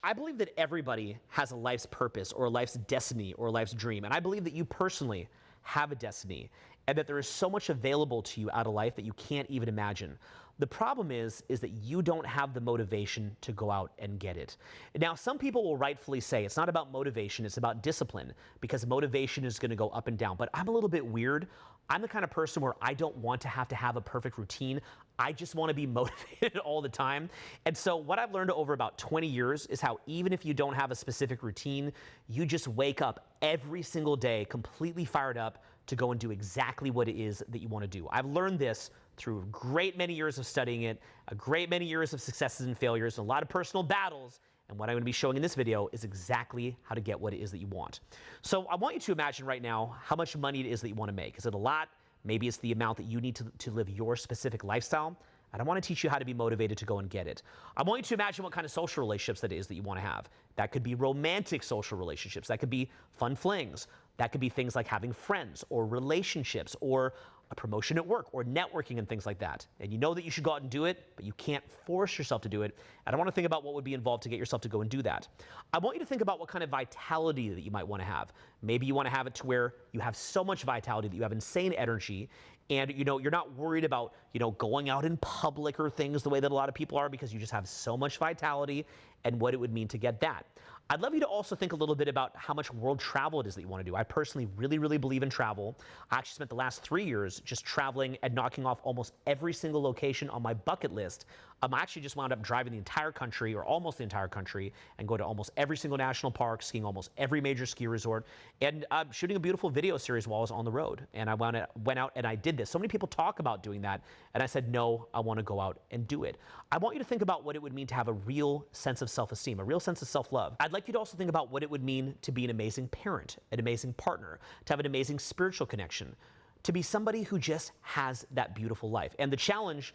I believe that everybody has a life's purpose or a life's destiny or a life's dream. And I believe that you personally have a destiny and that there is so much available to you out of life that you can't even imagine. The problem is that you don't have the motivation to go out and get it. Now, some people will rightfully say it's not about motivation, it's about discipline, because motivation is going to go up and down. But I'm a little bit weird. I'm the kind of person where I don't want to have a perfect routine. I just want to be motivated all the time. And so what I've learned over about 20 years is how even if you don't have a specific routine, you just wake up every single day completely fired up to go and do exactly what it is that you want to do. I've learned this through a great many years of studying it, a great many years of successes and failures, and a lot of personal battles. And what I'm going to be showing in this video is exactly how to get what it is that you want. So I want you to imagine right now how much money it is that you want to make. Is it a lot? Maybe it's the amount that you need to live your specific lifestyle. And I want to teach you how to be motivated to go and get it. I want you to imagine what kind of social relationships that is that you want to have. That could be romantic social relationships. That could be fun flings. That could be things like having friends or relationships or a promotion at work or networking and things like that. And you know that you should go out and do it, but you can't force yourself to do it. And I want to think about what would be involved to get yourself to go and do that. I want you to think about what kind of vitality that you might want to have. Maybe you want to have it to where you have so much vitality that you have insane energy and you're not worried about going out in public or things the way that a lot of people are because you just have so much vitality and what it would mean to get that. I'd love you to also think a little bit about how much world travel it is that you want to do. I personally really believe in travel. I actually spent the last 3 years just traveling and knocking off almost every single location on my bucket list. I actually just wound up driving the entire country, or almost the entire country, and go to almost every single national park, skiing almost every major ski resort, and shooting a beautiful video series while I was on the road. And I went out and I did this. So many people talk about doing that, and I said, no, I want to go out and do it. I want you to think about what it would mean to have a real sense of self-esteem, a real sense of self-love. I'd like you to also think about what it would mean to be an amazing parent, an amazing partner, to have an amazing spiritual connection, to be somebody who just has that beautiful life. And the challenge,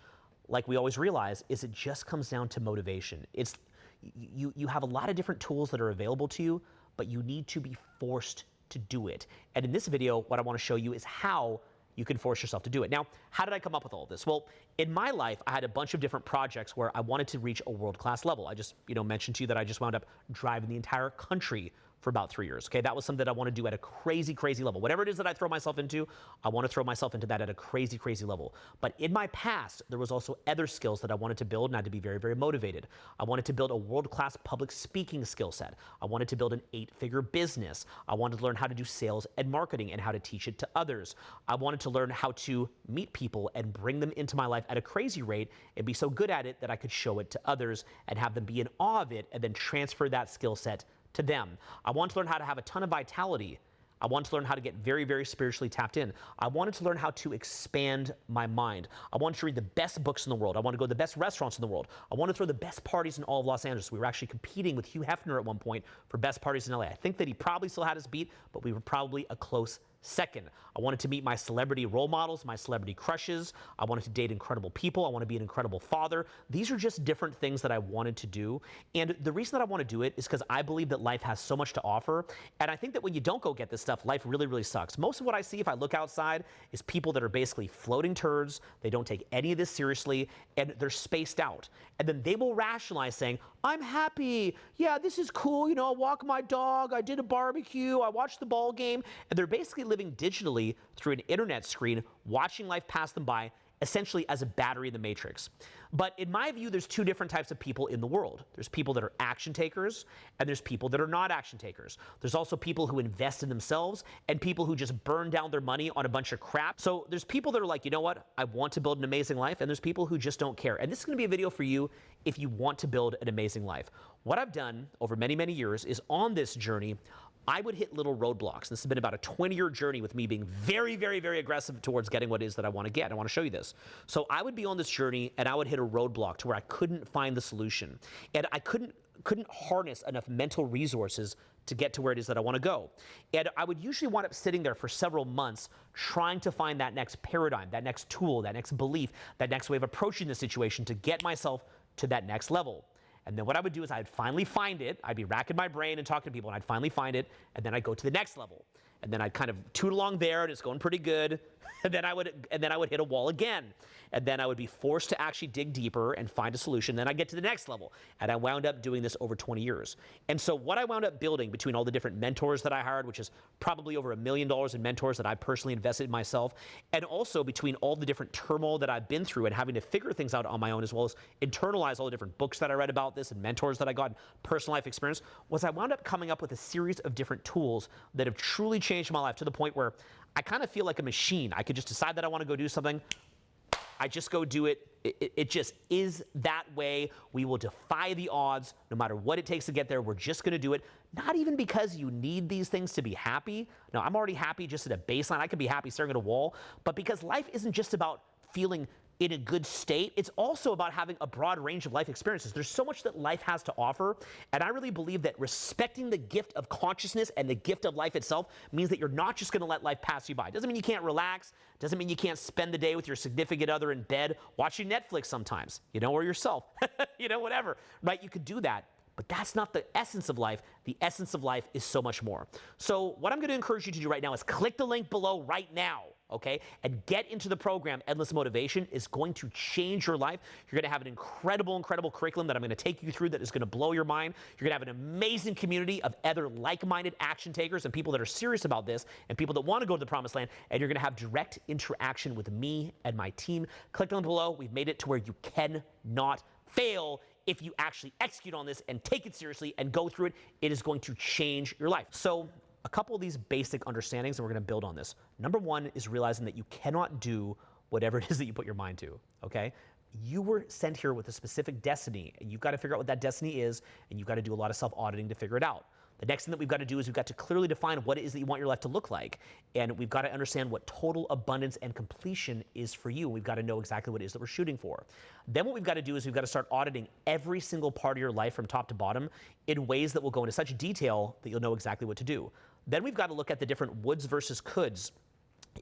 like we always realize, is it just comes down to motivation. It's you have a lot of different tools that are available to you, but you need to be forced to do it. And in this video, what I want to show you is how you can force yourself to do it. Now, how did I come up with all of this? Well, in my life, I had a bunch of different projects where I wanted to reach a world-class level. I just, mentioned to you that I just wound up driving the entire country for about 3 years. Okay, that was something that I want to do at a crazy level. Whatever it is that I throw myself into, I want to throw myself into that at a crazy level. But in my past, there was also other skills that I wanted to build, and I had to be very motivated. I wanted to build a world-class public speaking skill set. I wanted to build an 8-figure business. I wanted to learn how to do sales and marketing and how to teach it to others. I wanted to learn how to meet people and bring them into my life at a crazy rate and be so good at it that I could show it to others and have them be in awe of it and then transfer that skill set to them. I want to learn how to have a ton of vitality. I want to learn how to get very spiritually tapped in. I wanted to learn how to expand my mind. I wanted to read the best books in the world. I want to go to the best restaurants in the world. I want to throw the best parties in all of Los Angeles. We were actually competing with Hugh Hefner at one point for best parties in LA. I think that he probably still had his beat, but we were probably a close second. I wanted to meet my celebrity role models, my celebrity crushes. I wanted to date incredible people. I want to be an incredible father. These are just different things that I wanted to do. And the reason that I want to do it is because I believe that life has so much to offer. And I think that when you don't go get this stuff, life really sucks. Most of what I see if I look outside is people that are basically floating turds. They don't take any of this seriously, and they're spaced out. And then they will rationalize saying, I'm happy. Yeah, this is cool. I walk my dog. I did a barbecue. I watched the ball game. And they're basically living digitally through an internet screen, watching life pass them by, essentially as a battery in the matrix. But in my view, there's two different types of people in the world. There's people that are action takers, and there's people that are not action takers. There's also people who invest in themselves, and people who just burn down their money on a bunch of crap. So there's people that are like, you know what, I want to build an amazing life, and there's people who just don't care. And this is going to be a video for you if you want to build an amazing life. What I've done over many years is on this journey, I would hit little roadblocks. This has been about a 20-year journey with me being very aggressive towards getting what it is that I want to get. I want to show you this. So I would be on this journey and I would hit a roadblock to where I couldn't find the solution. And I couldn't harness enough mental resources to get to where it is that I want to go. And I would usually wind up sitting there for several months trying to find that next paradigm, that next tool, that next belief, that next way of approaching the situation to get myself to that next level. And then what I would do is I'd finally find it. I'd be racking my brain and talking to people, and I'd finally find it, and then I'd go to the next level. And then I'd kind of toot along there, and it's going pretty good. and then I would hit a wall again. And then I would be forced to actually dig deeper and find a solution. Then I get to the next level. And I wound up doing this over 20 years. And so what I wound up building between all the different mentors that I hired, which is probably over $1 million in mentors that I personally invested in myself, and also between all the different turmoil that I've been through and having to figure things out on my own, as well as internalize all the different books that I read about this and mentors that I got, and personal life experience, was I wound up coming up with a series of different tools that have truly changed my life to the point where I kind of feel like a machine. I could just decide that I want to go do something. I just go do it. It just is that way. We will defy the odds no matter what it takes to get there. We're just going to do it. Not even because you need these things to be happy. No, I'm already happy just at a baseline. I could be happy staring at a wall. But because life isn't just about feeling in a good state, it's also about having a broad range of life experiences. There's so much that life has to offer, and I really believe that respecting the gift of consciousness and the gift of life itself means that you're not just going to let life pass you by. Doesn't mean you can't relax, doesn't mean you can't spend the day with your significant other in bed watching Netflix sometimes, or yourself, whatever, right? You could do that. But that's not the essence of life. The essence of life is so much more. So what I'm going to encourage you to do right now is click the link below right now, okay? And get into the program. Endless Motivation is going to change your life. You're going to have an incredible, incredible curriculum that I'm going to take you through that is going to blow your mind. You're going to have an amazing community of other like-minded action takers and people that are serious about this and people that want to go to the promised land. And you're going to have direct interaction with me and my team. Click the link below. We've made it to where you cannot fail. If you actually execute on this and take it seriously and go through it, it is going to change your life. So a couple of these basic understandings, and we're going to build on this. Number one is realizing that you cannot do whatever it is that you put your mind to, okay? You were sent here with a specific destiny, and you've got to figure out what that destiny is, and you've got to do a lot of self-auditing to figure it out. The next thing that we've got to do is we've got to clearly define what it is that you want your life to look like. And we've got to understand what total abundance and completion is for you. We've got to know exactly what it is that we're shooting for. Then what we've got to do is we've got to start auditing every single part of your life from top to bottom in ways that will go into such detail that you'll know exactly what to do. Then we've got to look at the different woulds versus coulds.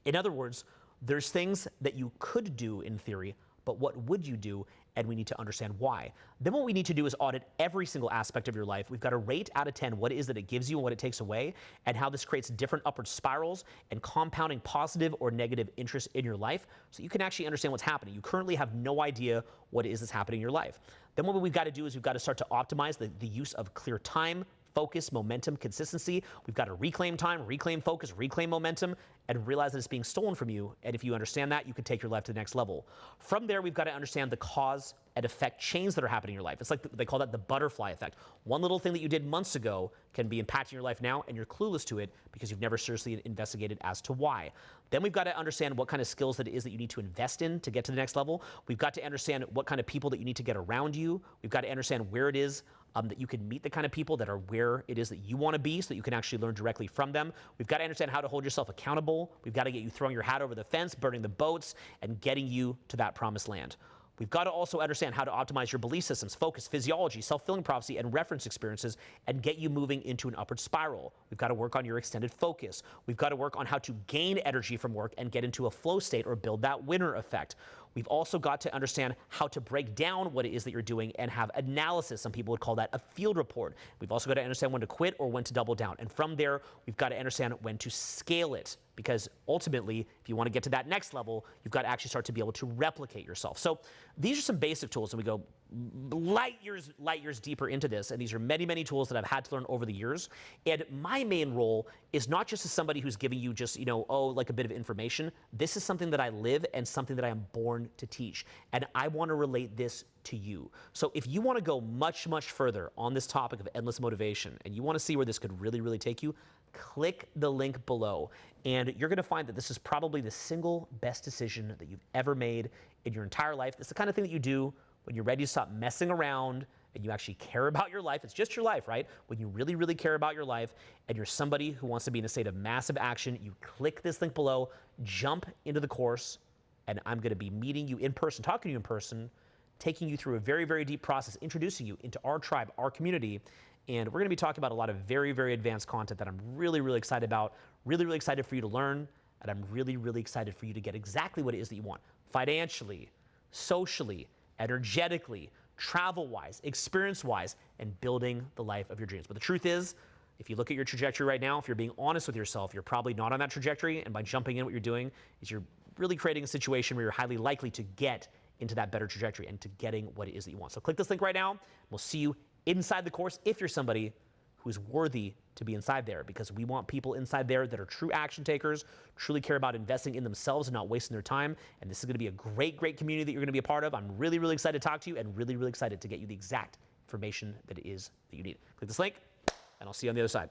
In other words, there's things that you could do in theory, but what would you do? And we need to understand why. Then what we need to do is audit every single aspect of your life. We've got to rate out of 10 what it is that it gives you and what it takes away, and how this creates different upward spirals and compounding positive or negative interest in your life so you can actually understand what's happening. You currently have no idea what it is that's happening in your life. Then what we've got to do is we've got to start to optimize the use of clear time, focus, momentum, consistency. We've got to reclaim time, reclaim focus, reclaim momentum, and realize that it's being stolen from you. And if you understand that, you can take your life to the next level. From there, we've got to understand the cause and effect chains that are happening in your life. It's like they call that the butterfly effect. One little thing that you did months ago can be impacting your life now, and you're clueless to it because you've never seriously investigated as to why. Then we've got to understand what kind of skills that it is that you need to invest in to get to the next level. We've got to understand what kind of people that you need to get around you. We've got to understand where it is that you can meet the kind of people that are where it is that you want to be so that you can actually learn directly from them. We've got to understand how to hold yourself accountable. We've got to get you throwing your hat over the fence, burning the boats, and getting you to that promised land. We've got to also understand how to optimize your belief systems, focus, physiology, self-fulfilling prophecy, and reference experiences, and get you moving into an upward spiral. We've got to work on your extended focus. We've got to work on how to gain energy from work and get into a flow state or build that winner effect. We've also got to understand how to break down what it is that you're doing and have analysis. Some people would call that a field report. We've also got to understand when to quit or when to double down. And from there, we've got to understand when to scale it, because ultimately, if you want to get to that next level, you've got to actually start to be able to replicate yourself. So these are some basic tools, and we go light years deeper into this, and these are many, many tools that I've had to learn over the years. And my main role is not just as somebody who's giving you just, like a bit of information. This is something that I live and something that I am born to teach, and I want to relate this to you. So if you want to go much, much further on this topic of endless motivation, and you want to see where this could really, really take you, click the link below, and you're going to find that this is probably the single best decision that you've ever made in your entire life. It's the kind of thing that you do when you're ready to stop messing around and you actually care about your life. It's just your life, right? When you really, really care about your life and you're somebody who wants to be in a state of massive action, you click this link below, jump into the course, and I'm going to be meeting you in person, talking to you in person, taking you through a very, very deep process, introducing you into our tribe, our community. And we're going to be talking about a lot of very, very advanced content that I'm really, really excited about, really, really excited for you to learn, and I'm really, really excited for you to get exactly what it is that you want, financially, socially, energetically, travel-wise, experience-wise, and building the life of your dreams. But the truth is, if you look at your trajectory right now, if you're being honest with yourself, you're probably not on that trajectory, and by jumping in, what you're doing is you're really creating a situation where you're highly likely to get into that better trajectory and to getting what it is that you want. So click this link right now. We'll see you inside the course if you're somebody who is worthy to be inside there, because we want people inside there that are true action takers, truly care about investing in themselves and not wasting their time. And this is going to be a great, great community that you're going to be a part of. I'm really, really excited to talk to you and really, really excited to get you the exact information that it is that you need. Click this link, and I'll see you on the other side.